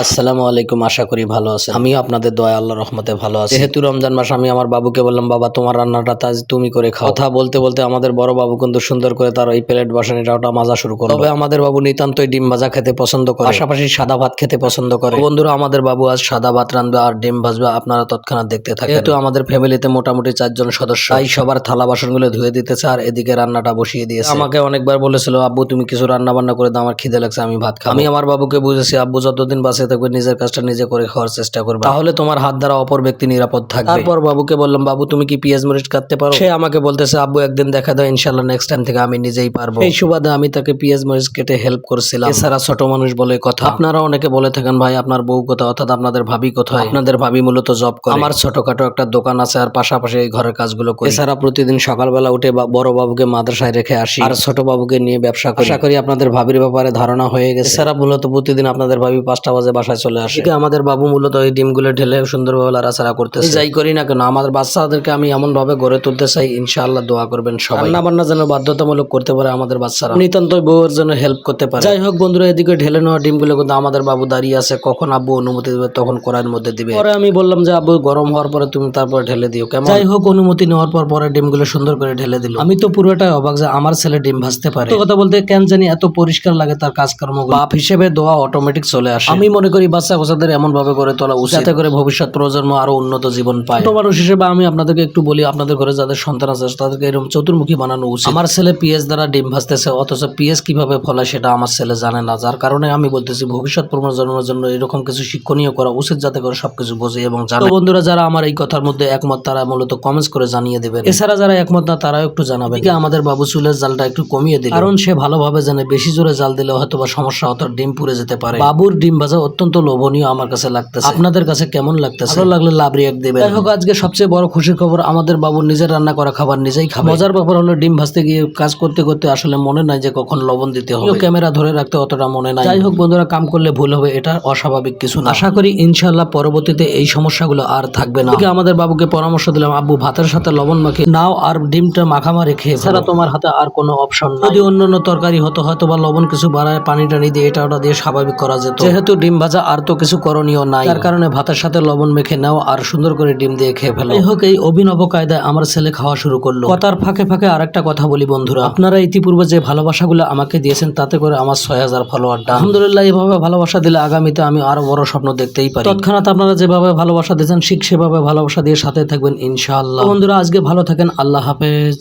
আসসালামু আলাইকুম, আশা করি ভালো আছেন। আমিও আপনাদের দোয়ায় আল্লাহর রহমতে ভালো আছি। যেহেতু রমজান মাস, আমি আমার বাবুকে বললাম, বাবা তোমার রান্নাটা আজ তুমি করে খাও। কথা বলতে বলতে আমাদের বড় বাবু কিন্তু সুন্দর করে তার ওই প্লেট বসানিটা মাজা শুরু করলো। তবে আমাদের বাবু নিতান্তই ডিম ভাজা খেতে পছন্দ করে, পাশাপাশি সাদা ভাত খেতে পছন্দ করে। বন্ধুরা, আমাদের বাবু আজ সাদা ভাত রাঁধবে আর ডিম ভাজবে, আপনারা তৎক্ষণাৎ দেখতে থাকেন। যেহেতু আমাদের ফ্যামিলিতে মোটামুটি 4 জন সদস্য, তাই সবার থালা বাসনগুলো ধুয়ে দিতেছে আর এদিকে রান্নাটা বসিয়ে দিয়েছে। আমাকে অনেকবার বলেছিল, আব্বু তুমি কিছু রান্না বান্না করে দাও, আমার খিদে লাগছে, আমি ভাত খাবো। আমি আমার বাবুকে বুঝেছি, আব্বু যতদিন বাঁচে থাকবে নিজের কাজটা নিজে করে খাওয়ার চেষ্টা করবে, তাহলে তোমার হাত দ্বারা অপর ব্যক্তি নিরাপদ থাকবে। তারপর বাবুকে বললাম, বাবু তুমি কি পেঁয়াজ মরিচ কাটতে পারো? সে আমাকে বলতেছে, আব্বু একদিন দেখা দাও, ইনশাল্লাহ নেক্সট টাইম থেকে আমি নিজেই পারবো। এই সুবাদে আমি তাকে পেঁয়াজ মরিচ কেটে হেল্প করছিলাম। এছাড়া ছোট মানুষ বলে কথা। আপনারা অনেকে বলে থাকেন, ভাই আপনার বউ কোথায়, অর্থাৎ আপনাদের ভাবি কোথায়? আপনাদের ভাবি মূলত জব করে। আমার ছোটখাটো একটা দোকান আছে আর পাশাপাশি এই ঘরের কাজগুলো করি। এছাড়া প্রতিদিন সকালবেলা উঠে বড় বাবুকে মাদ্রাসায় রেখে আসি আর ছোট বাবুকে নিয়ে ব্যবসা করি। আশা করি আপনাদের ভাবির ব্যাপারে ধারণা হয়ে গেছে। এছাড়া মূলত প্রতিদিন আপনাদের ভাবি 5টা বাজে বাসায় চলে আসে। আমাদের বাবু মূলত এই ডিমগুলো ঢেলে সুন্দরভাবে লাড়াচাড়া করতেছে। যাই করি না কেন, আমাদের বাচ্চাদেরকে আমি এমন ভাবে গড়ে তুলতে চাই, ইনশাআল্লাহ দোয়া করবেন সবাই। রান্না বান্না যেন বাধ্যতামূলক করতে পারে আমাদের বাচ্চারা, নিতান্তই বউয়ের জন্য হেল্প করতে পারে। যাই হোক বন্ধুরা, এদিকে ঢেলে নেওয়া ডিমগুলো কিন্তু আমাদের বাবু দাঁড়িয়ে আছে, কখন আব্বু অনুমতি দেবে তখন কড়াইয়ের মধ্যে দিবে। পরে আমি বললাম যে, আব্বু গরম হওয়ার পরে তুমি তারপর ঢেলে দিও কেমন? যাই হোক, অনুমতি নেওয়ার পর পরে ডিমগুলো সুন্দর করে ঢেলে দিল। আমি তো পুরোটাই অবাক যে আমার ছেলে ডিম ভাজতে পারে। কথা বলতে কেন জানি এত পরিষ্কার লাগে তার কাজকর্ম। বাপ হিসেবে দোয়া অটোমেটিক চলে আসে। আমি মনে করি বাচ্চা বাচ্চাদের এমন ভাবে করে তোলা উচিত, যাতে করে ভবিষ্যৎ প্রজন্ম আরো উন্নত জীবন পায়। ছোট মানুষ হিসেবে আমি আপনাদেরকে একটু বলি, আপনাদের ঘরে যাদের সন্তান আছে তাদেরকে এরকম চতুর্মুখী বানানো উচিত। আমার ছেলে পিএস দ্বারা ডিম ভাজতেছে, অথচ পিএস কিভাবে ফলায় সেটা আমার ছেলে জানে না। যার কারণে আমি বলতেছি, ভবিষ্যৎ প্রজন্মের জন্য এরকম কিছু শিক্ষণীয় করা উচিত, যাতে করে সবকিছু বোঝে এবং জানে। তো বন্ধুরা, যারা আমার এই কথার মধ্যে একমত তারা মূলত কমেন্টস করে জানিয়ে দেবেন। এছাড়া যারা একমত না তারাও একটু জানাবেন। আমাদের বাবু চুলের জালটা একটু কমিয়ে দিল, কারণ সে ভালোভাবে জানে বেশি জোরে জাল দিলে হয়তো বা সমস্যা হতো, ডিম পুড়ে যেতে পারে। বাবুর ডিম ভাজা অত্যন্ত লোভনীয় আমার কাছে লাগতেছে। আপনাদের কাছে কেমন লাগতেছে? ভালো লাগলে লাভ রিয়াক্ট দেবেন। যাই হোক, আজকে সবচেয়ে বড় খুশির খবর, আমাদের বাবু নিজের রান্না করা খাবার নিজেই খাবে। মজার ব্যাপার হলো, ডিম ভাজতে গিয়ে কাজ করতে করতে আসলে মনে নাই যে কখন লবণ দিতে হবে, ক্যামেরা ধরে রাখতে অতটা মনে নাই। যাই হোক বন্ধুরা, কাম করলে ভুল হবে, এটা অস্বাভাবিক কিছু না। আশা করি ইনশাআল্লাহ পরবর্তীতে এই সমস্যাগুলো আর থাকবে না। আমাদের বাবুকে পরামর্শ দিলাম, আব্বু ভাতের সাথে লবণ মাখিয়ে নাও আর ডিমটা মাখামারি খেয়ে, ছাড়া তোমার হাতে আর কোনো অপশন নাই। যদি অন্যান্য তরকারি হতো হয়তো বা লবণ কিছু বাড়ায় পানি টানি দিয়ে এটা ওটা দিয়ে স্বাভাবিক করা যেত। যেহেতু ডিম ভাজা আর তো কিছু করণীয় নাই, তার কারণে ভাতের সাথে লবণ মেখে নাও আর সুন্দর করে ডিম দিয়ে খেয়ে ফেলো। যাই হোক, এই অভিনব কায়দায় আমার ছেলে খাওয়া শুরু করলো। কথার ফাঁকে ফাঁকে আরেকটা কথা বলি বন্ধুরা, আপনারা ইতিপূর্বে যে ভালোবাসাগুলো আমাকে দিয়েছেন তাতে করে আমার 6000 ফলোয়ার ডান। আলহামদুলিল্লাহ, এভাবে ভালোবাসা দিলে আগামীতে আমি আরো বড় স্বপ্ন দেখতেই পারি। তৎক্ষণাৎ আপনারা যেভাবে ভালোবাসা দিয়েছেন ঠিক সেভাবে ভালোবাসা দিয়ে সাথে থাকবেন ইনশাআল্লাহ। বন্ধুরা, আজকে ভালো থাকেন, আল্লাহ হাফেজ।